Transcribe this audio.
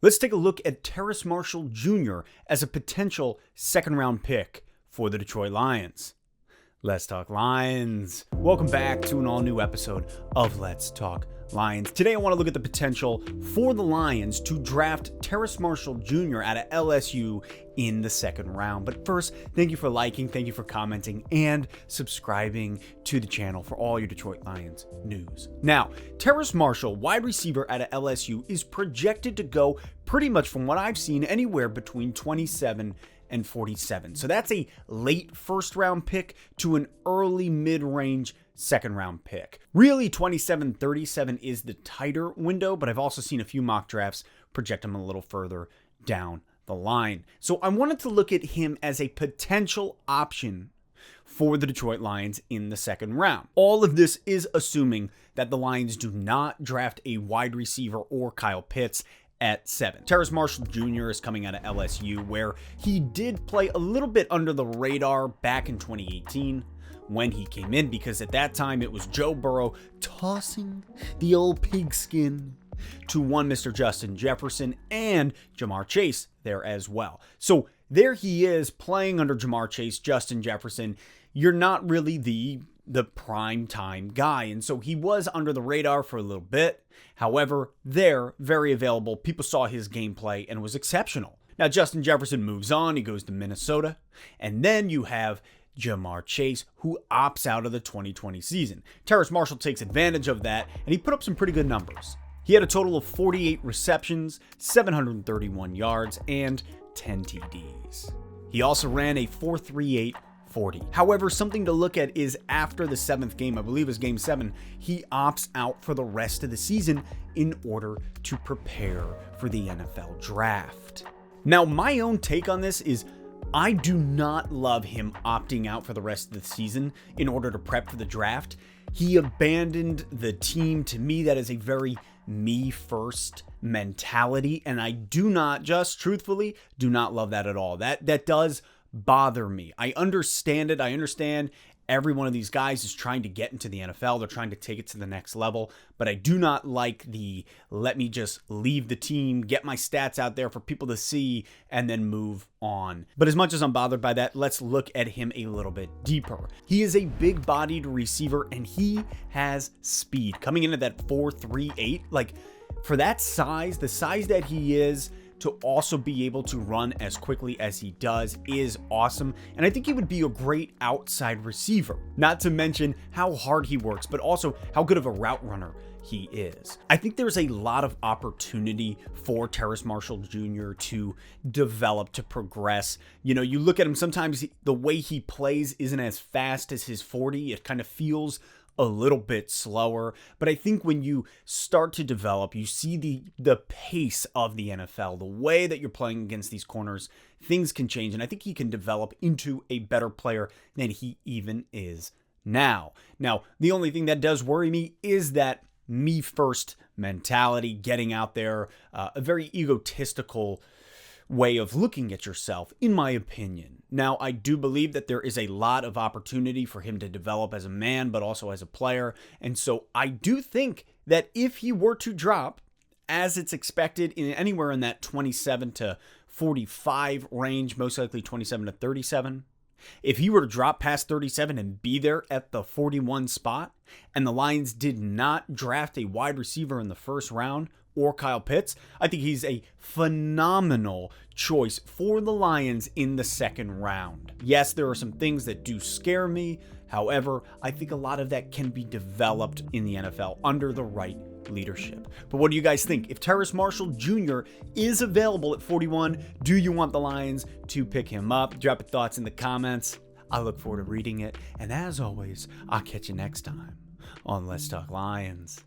Let's take a look at Terrace Marshall Jr. as a potential second-round pick for the Detroit Lions. Let's Talk Lions. Welcome back to an all-new episode of Let's Talk Lions. Today I want to look at the potential for the Lions to draft Terrace Marshall Jr. out of LSU in the second round. But first, thank you for liking, thank you for commenting, and subscribing to the channel for all your Detroit Lions news. Now, Terrace Marshall, wide receiver out of LSU, is projected to go pretty much, from what I've seen, anywhere between 27 and 47. So that's a late first round pick to an early mid-range second round pick. Really, 27-37 is the tighter window, but I've also seen a few mock drafts project him a little further down the line. So I wanted to look at him as a potential option for the Detroit Lions in the second round. All of this is assuming that the Lions do not draft a wide receiver or Kyle Pitts at 7. Terrace Marshall Jr. is coming out of LSU, where he did play a little bit under the radar back in 2018 when he came in, because at that time it was Joe Burrow tossing the old pigskin to one Mr. Justin Jefferson and Jamar Chase there as well. So there he is playing under Jamar Chase, Justin Jefferson. You're not really the prime time guy. And so he was under the radar for a little bit. However, they're very available. People saw his gameplay and was exceptional. Now, Justin Jefferson moves on. He goes to Minnesota. And then you have Jamar Chase, who opts out of the 2020 season. Terrace Marshall takes advantage of that, and he put up some pretty good numbers. He had a total of 48 receptions, 731 yards, and 10 TDs. He also ran a 4.38 40. However, something to look at is after the 7th game, I believe it was game 7, he opts out for the rest of the season in order to prepare for the NFL draft. Now, my own take on this is I do not love him opting out for the rest of the season in order to prep for the draft. He abandoned the team. To me, that is a very me first mentality, and I do not, just truthfully, do not love that at all. That does bother me. I understand it. I understand every one of these guys is trying to get into the NFL. They're trying to take it to the next level, but I do not like the let me just leave the team, get my stats out there for people to see, and then move on. But as much as I'm bothered by that, let's look at him a little bit deeper. He is a big-bodied receiver, and he has speed. Coming in at that 4.38, like, for that size, the size that he is, to also be able to run as quickly as he does is awesome. And I think he would be a great outside receiver, not to mention how hard he works, but also how good of a route runner he is. I think there's a lot of opportunity for Terrace Marshall Jr. to develop, to progress. You know, you look at him, sometimes the way he plays isn't as fast as his 40. It kind of feels a little bit slower, but I think when you start to develop, you see the pace of the NFL, the way that you're playing against these corners, things can change, and I think he can develop into a better player than he even is now. Now, the only thing that does worry me is that me first mentality, getting out there, a very egotistical way of looking at yourself, in my opinion. Now, I do believe that there is a lot of opportunity for him to develop as a man, but also as a player. And so I do think that if he were to drop, as it's expected, in anywhere in that 27 to 45 range, most likely 27 to 37, if he were to drop past 37 and be there at the 41 spot, and the Lions did not draft a wide receiver in the first round, or Kyle Pitts, I think he's a phenomenal choice for the Lions in the second round. Yes, there are some things that do scare me. However, I think a lot of that can be developed in the NFL under the right leadership. But what do you guys think? If Terrace Marshall Jr. is available at 41, do you want the Lions to pick him up? Drop your thoughts in the comments. I look forward to reading it. And as always, I'll catch you next time on Let's Talk Lions.